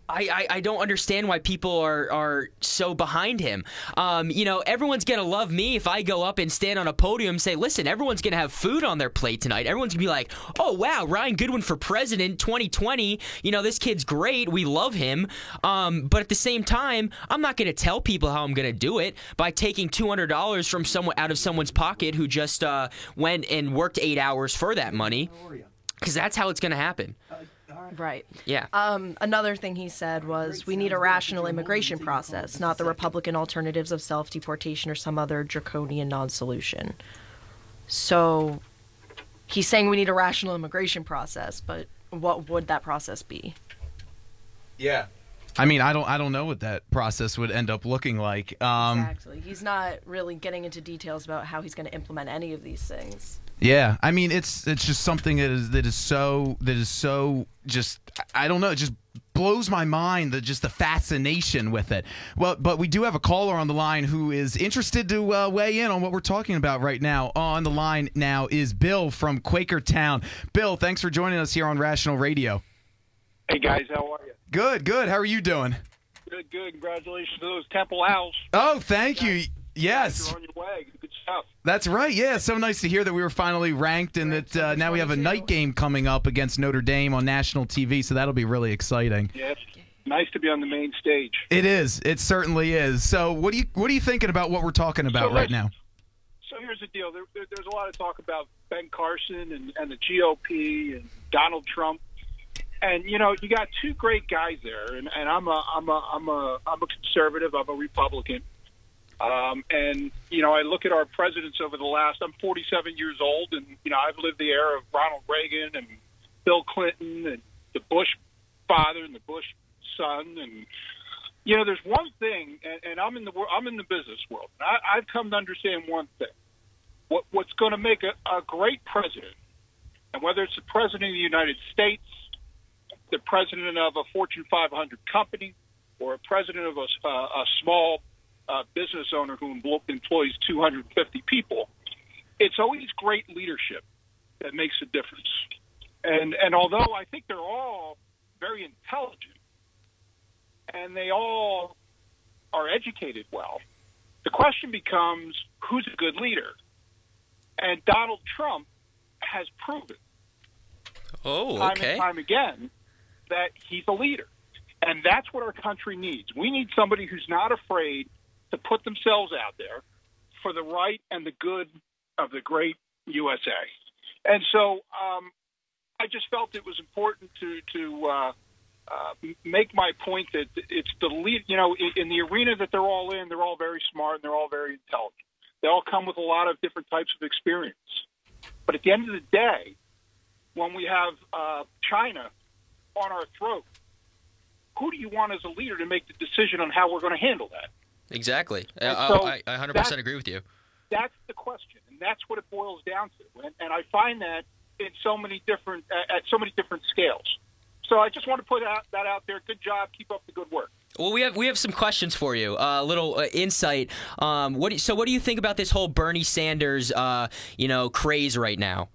I don't understand why people are so behind him. Everyone's going to love me if I go up and stand on a podium and say, listen, everyone's going to have food on their plate tonight. Everyone's going to be like, oh, wow, Ryan Goodwin for president 2020. This kid's great. We love him. But at the same time, I'm not going to tell people how I'm going to do it by taking $200 from someone out of someone's pocket who just went and worked 8 hours for that money, because that's how it's going to happen.
Right.
Yeah.
Another thing he said was, we need a rational immigration process, not the Republican alternatives of self-deportation or some other draconian non-solution. So he's saying we need a rational immigration process, but what would that process be?
Yeah. I mean, I don't know what that process would end up looking like.
Exactly. He's not really getting into details about how he's going to implement any of these things.
Yeah, I mean, it's just something that is so just, I don't know, it just blows my mind, the fascination with it. Well, but we do have a caller on the line who is interested to weigh in on what we're talking about right now. On the line now is Bill from Quakertown. Bill, thanks for joining us here on Rational Radio.
Hey guys, how are you?
Good. How are you doing?
Good. Congratulations to those Temple Owls.
Oh, thank you. Yes.
You're on your way. Good stuff.
That's right. Yeah, so nice to hear that we were finally ranked and that now we have a night game coming up against Notre Dame on national TV, so that'll be really exciting.
Yeah, it's nice to be on the main stage.
It is. It certainly is. So what are you thinking about what we're talking about right now?
So here's the deal. There's a lot of talk about Ben Carson and the GOP and Donald Trump. And you got two great guys there, and I'm a conservative. I'm a Republican. And I look at our presidents over the last. I'm 47 years old, and I've lived the era of Ronald Reagan and Bill Clinton and the Bush father and the Bush son. And there's one thing, and I'm in the business world. I've come to understand one thing: what's going to make a great president, and whether it's the president of the United States, the president of a Fortune 500 company, or a president of a small business owner who employs 250 people, it's always great leadership that makes a difference. And although I think they're all very intelligent and they all are educated well, the question becomes, who's a good leader? And Donald Trump has proven time and time again that he's a leader. And that's what our country needs. We need somebody who's not afraid to put themselves out there for the right and the good of the great USA. And so I just felt it was important to make my point that it's the lead, in the arena that they're all in, they're all very smart and they're all very intelligent. They all come with a lot of different types of experience. But at the end of the day, when we have China on our throat, who do you want as a leader to make the decision on how we're going to handle that?
Exactly. I 100% agree with you.
That's the question, and that's what it boils down to. And I find that in so many different at so many different scales. So I just want to put that out there. Good job. Keep up the good work.
Well, we have some questions for you. A little insight. What do you think about this whole Bernie Sanders craze right now?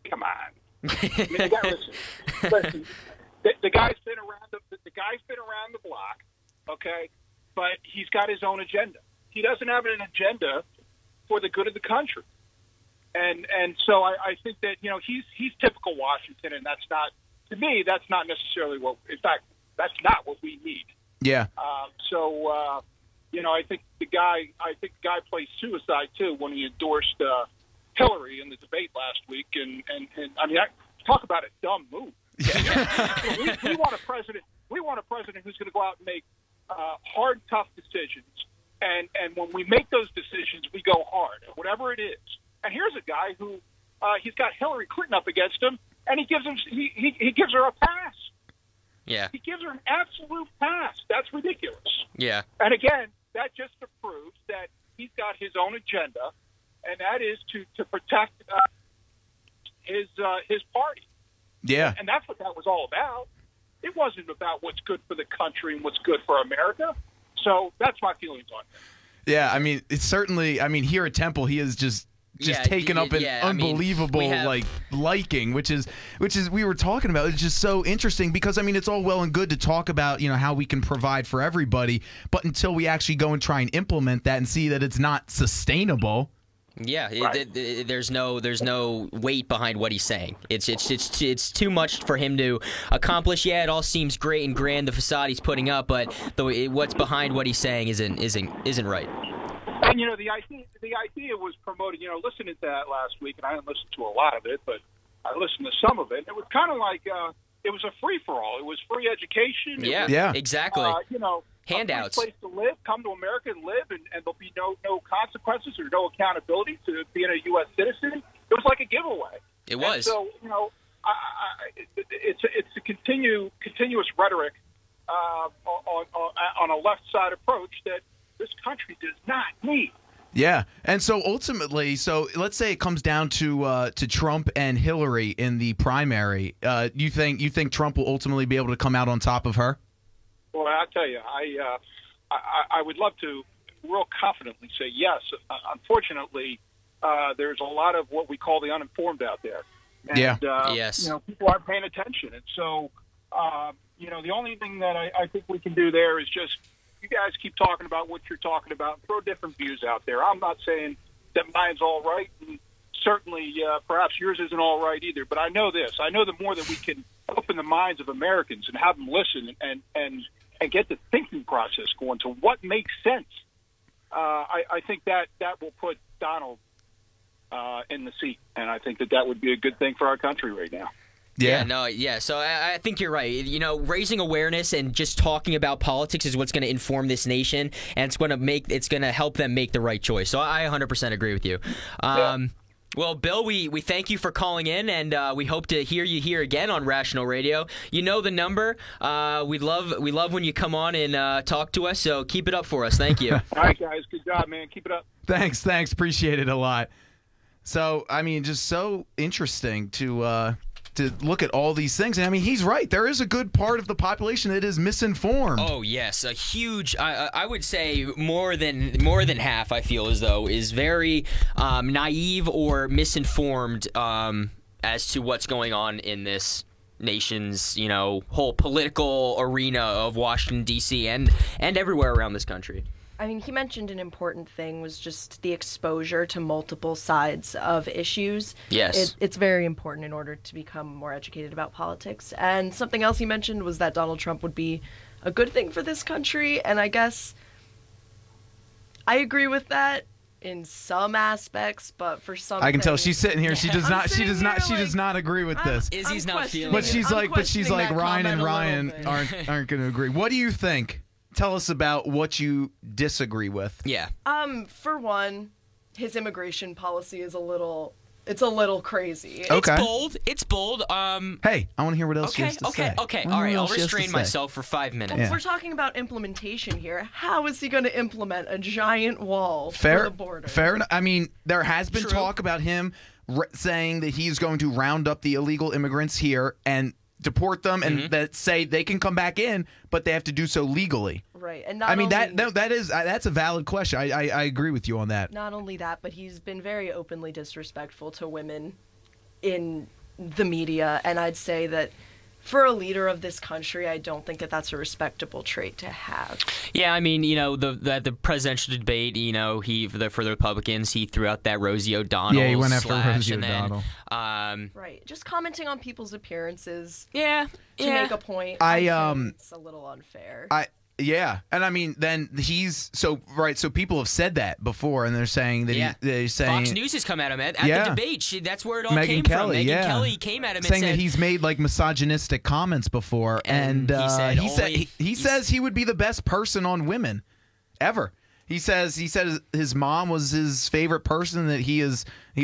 Come on. Listen. The guy's been around the block, okay? But he's got his own agenda. He doesn't have an agenda for the good of the country. And so I think that he's typical Washington, and that's not, to me, that's not necessarily what. In fact, that's not what we need.
Yeah.
I think the guy plays suicide too when he endorsed Hillary in the debate last week, and I mean, talk about a dumb move. Yeah. we want a president. We want a president who's going to go out and make hard, tough decisions. And when we make those decisions, we go hard, whatever it is. And here's a guy who he's got Hillary Clinton up against him, and he gives her a pass.
Yeah.
He gives her an absolute pass. That's ridiculous.
Yeah.
And again, that just proves that he's got his own agenda, and that is to protect his party.
Yeah.
And that's what that was all about. It wasn't about what's good for the country and what's good for America. So that's my feelings on it.
Yeah, I mean, it's certainly. I mean, here at Temple, he is just taken up an unbelievable liking, which is we were talking about. It's just so interesting because I mean, it's all well and good to talk about how we can provide for everybody, but until we actually go and try and implement that and see that it's not sustainable.
Yeah, there's no weight behind what he's saying. It's too much for him to accomplish. Yeah, it all seems great and grand, the facade he's putting up, but what's behind what he's saying isn't right.
And the idea was promoted. Listening to that last week, and I didn't listen to a lot of it, but I listened to some of it. It was kind of like it was a free for all. It was free education.
Yeah, exactly. Handouts.
A place to live. Come to America and live, and there'll be no consequences or no accountability to being a U.S. citizen. It was like a giveaway.
It was.
And so it's a continuous rhetoric on a left side approach that this country does not need.
Yeah, and so ultimately, let's say it comes down to Trump and Hillary in the primary. You think Trump will ultimately be able to come out on top of her?
Well, I'll tell you, I would love to real confidently say yes. Unfortunately, there's a lot of what we call the uninformed out there. And,
yes.
People aren't paying attention. And so, the only thing that I think we can do there is just you guys keep talking about what you're talking about, throw different views out there. I'm not saying that mine's all right, and certainly perhaps yours isn't all right either. But I know this. I know the more that we can open the minds of Americans and have them listen and get the thinking process going to what makes sense, I think that will put Donald in the seat. And I think that would be a good thing for our country right now.
Yeah. So I think you're right. Raising awareness and just talking about politics is what's going to inform this nation, and it's going to help them make the right choice. So I 100% agree with you. Well, Bill, we thank you for calling in, and we hope to hear you here again on Rational Radio. You know the number. We love when you come on and talk to us. So keep it up for us. Thank you.
All right, guys. Good job, man. Keep it up.
Thanks. Appreciate it a lot. So I mean, just so interesting to look at all these things. And I mean, he's right. There is a good part of the population that is misinformed.
Oh, yes. A huge, I would say more than half, I feel as though, is very naive or misinformed as to what's going on in this nation's, whole political arena of Washington, D.C. and everywhere around this country.
I mean, he mentioned an important thing was just the exposure to multiple sides of issues.
Yes.
It's very important in order to become more educated about politics. And something else he mentioned was that Donald Trump would be a good thing for this country. And I guess I agree with that in some aspects, but for some
I can tell she's sitting here. She does not agree with this.
Izzy's not feeling
but
it.
she's like Ryan and Ryan aren't going to agree. What do you think? Tell us about what you disagree with.
Yeah.
For one, his immigration policy is a little crazy.
Okay.
It's bold.
Hey, I want to hear what else she has to say.
Okay. All right. I'll restrain myself for 5 minutes.
Yeah. We're talking about implementation here. How is he going to implement a giant wall for the border?
Fair enough. I mean, there has been talk about him saying that he's going to round up the illegal immigrants here and deport them, and that say they can come back in, but they have to do so legally.
Right, and
that's a valid question. I agree with you on that.
Not only that, but he's been very openly disrespectful to women in the media, and I'd say that for a leader of this country, I don't think that that's a respectable trait to have.
Yeah, I mean, the presidential debate, for the Republicans, he threw out that Rosie O'Donnell.
Yeah, he went after Rosie O'Donnell.
Right, just commenting on people's appearances.
To
make a point. It's a little unfair.
Yeah, and I mean, then so people have said that before, and they're saying that they're saying
Fox News has come at him at the debate. That's where it all came
from.
Megyn Kelly came at him
saying
and said
that he's made like misogynistic comments before, and he says he would be the best person on women ever. He said his mom was his favorite person, that he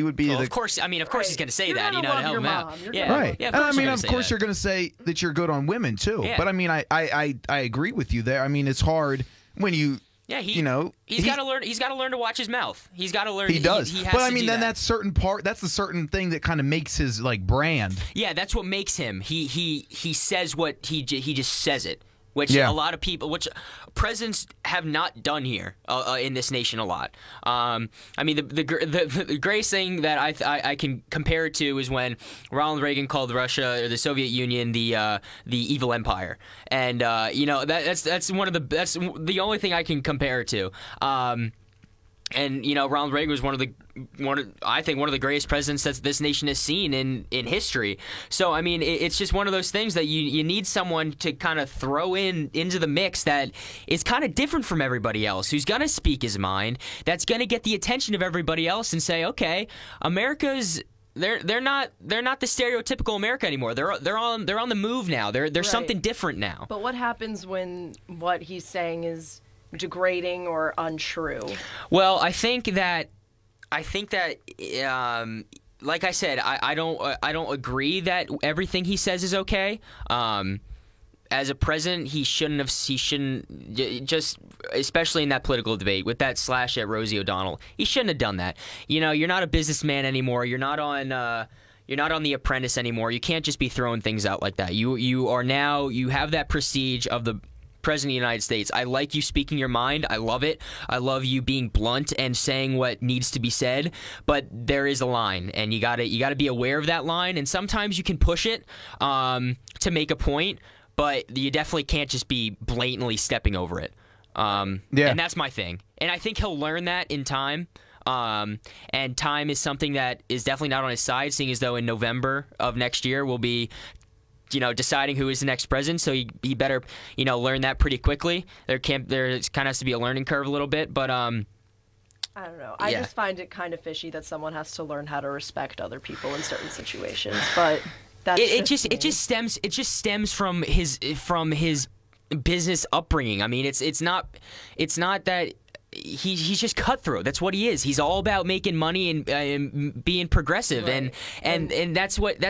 would be
Of course he's going to say that, to help him out.
Right.
Yeah,
and I mean, of course you're going to say that you're good on women too.
Yeah.
But I mean, I agree with you there. I mean, it's hard when you
Yeah,
he's
got to learn. He's got to learn to watch his mouth. He's got to learn.
He does.
He has
but I
to
mean,
do
then
that.
that's the certain thing that kind of makes his brand.
Yeah, that's what makes him. He says what he just says it. Which a lot of people, which presidents have not done here in this nation a lot. I mean, the greatest thing that I can compare it to is when Ronald Reagan called Russia or the Soviet Union the evil empire, and that's the only thing I can compare it to. And Ronald Reagan was one of the greatest presidents that this nation has seen in history. So I mean, it's just one of those things that you need someone to kind of throw into the mix that is kind of different from everybody else, who's gonna speak his mind, that's gonna get the attention of everybody else, and say, okay, America's. They're not the stereotypical America anymore. They're on the move now. They're something different now.
But what happens when what he's saying is degrading or untrue?
Well, I think that like I said, I don't agree that everything he says is okay. As a president, he shouldn't just, especially in that political debate with that slash at Rosie O'Donnell, he shouldn't have done that. You're not a businessman anymore. You're not on The Apprentice anymore. You can't just be throwing things out like that. You have that prestige of the President of the United States. I like you speaking your mind. I love it. I love you being blunt and saying what needs to be said. But there is a line, and you gotta be aware of that line. And sometimes you can push it to make a point, but you definitely can't just be blatantly stepping over it. And that's my thing. And I think he'll learn that in time. And time is something that is definitely not on his side, seeing as though in November of next year we'll be deciding who is the next president, so he better, learn that pretty quickly. There kind of has to be a learning curve a little bit, but I
don't know. I just find it kind of fishy that someone has to learn how to respect other people in certain situations. But that's it just stems from his business upbringing. I mean, it's not that. He's just cutthroat. That's what he is. He's all about making money and being progressive, right. and that's what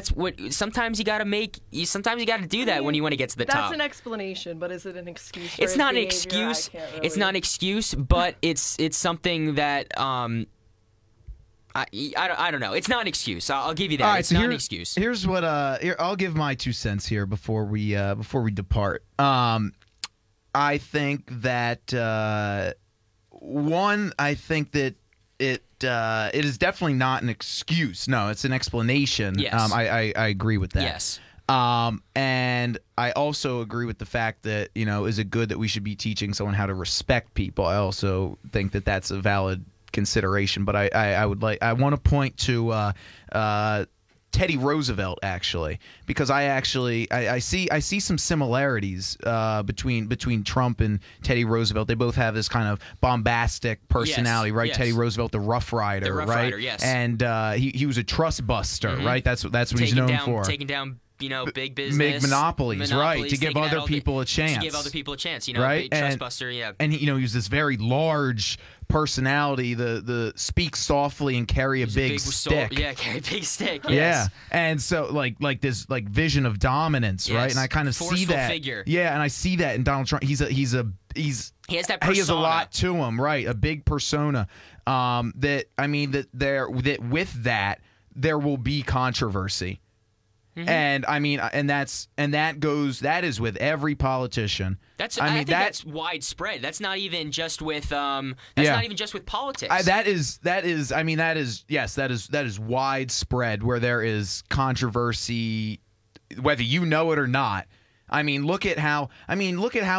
sometimes you got to sometimes you got to do that when you want to get to the top. That's an explanation, but is it an excuse?
It's not an excuse. It's not an excuse, but it's something that I don't know. It's not an excuse. I'll give you that.
All right,
it's
so
not an excuse.
Here's what I'll give my 2 cents here before we depart. I think that. One, I think that it is definitely not an excuse. No, it's an explanation.
Yes.
I agree with that.
Yes.
And I also agree with the fact that, is it good that we should be teaching someone how to respect people? I also think that that's a valid consideration. But I want to point to Teddy Roosevelt, actually, because I see some similarities between Trump and Teddy Roosevelt. They both have this kind of bombastic personality, right?
Yes.
Teddy Roosevelt, the Rough Rider, right?
Rider, yes.
And he was a trust buster, right? That's what he's known for.
Taking down big business,
big monopolies, right? To give other people a chance.
To give other people a chance,
right?
Big trust buster, yeah.
And he was this very large personality, the speak softly and carry a big stick.
Carry a big stick. Yes.
Yeah, and so like this vision of dominance,
yes.
right? And I kind of see that.
Figure.
Yeah, and I see that in Donald Trump. He has
that persona.
He has a lot to him, right? A big persona. That with that there will be controversy. Mm-hmm. And I mean, that is with every politician.
I think that's widespread. That's not even just with not even just with politics.
That is widespread where there is controversy, whether you know it or not. I mean, look at how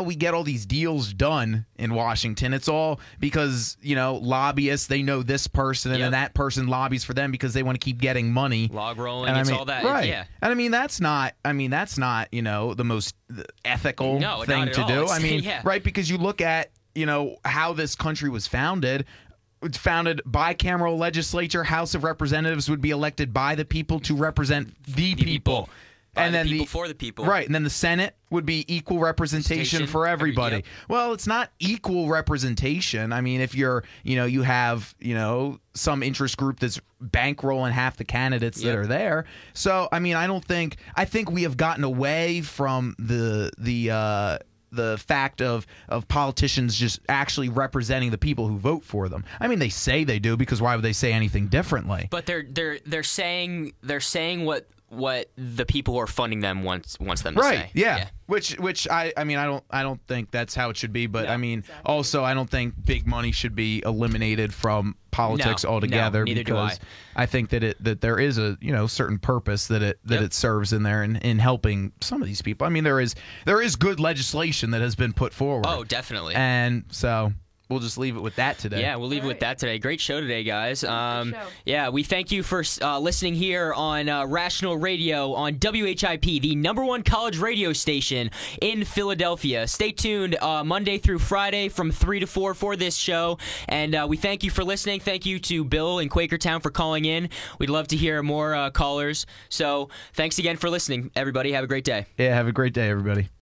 we get all these deals done in Washington. It's all because, lobbyists, they know this person and then that person lobbies for them because they want to keep getting money.
Log rolling, it's all that.
Right.
Yeah.
And that's not the most ethical thing to do. Right, because you look at, how this country was founded. It's founded bicameral legislature. House of Representatives would be elected by the people to represent the people.
And then the people for the people.
Right, and then the Senate would be equal representation for everybody.
Yep.
Well, it's not equal representation. I mean, if you have, some interest group that's bankrolling half the candidates that are there. So, I mean, I think we have gotten away from the the fact of politicians just actually representing the people who vote for them. I mean, they say they do, because why would they say anything differently?
But they're saying what the people who are funding them wants them to say.
Right. Yeah. Which I mean, I don't think that's how it should be, but I mean, also I don't think big money should be eliminated from politics altogether,
neither
because
do
I think that there is a certain purpose that it serves in there in helping some of these people. I mean, there is good legislation that has been put forward.
Oh, definitely.
And so we'll just leave it with that today.
Yeah, we'll leave it with that today. Great show today, guys. Yeah, we thank you for listening here on Rational Radio on WHIP, the #1 college radio station in Philadelphia. Stay tuned Monday through Friday from 3 to 4 for this show. And we thank you for listening. Thank you to Bill in Quakertown for calling in. We'd love to hear more callers. So thanks again for listening, everybody. Have a great day.
Yeah, have a great day, everybody.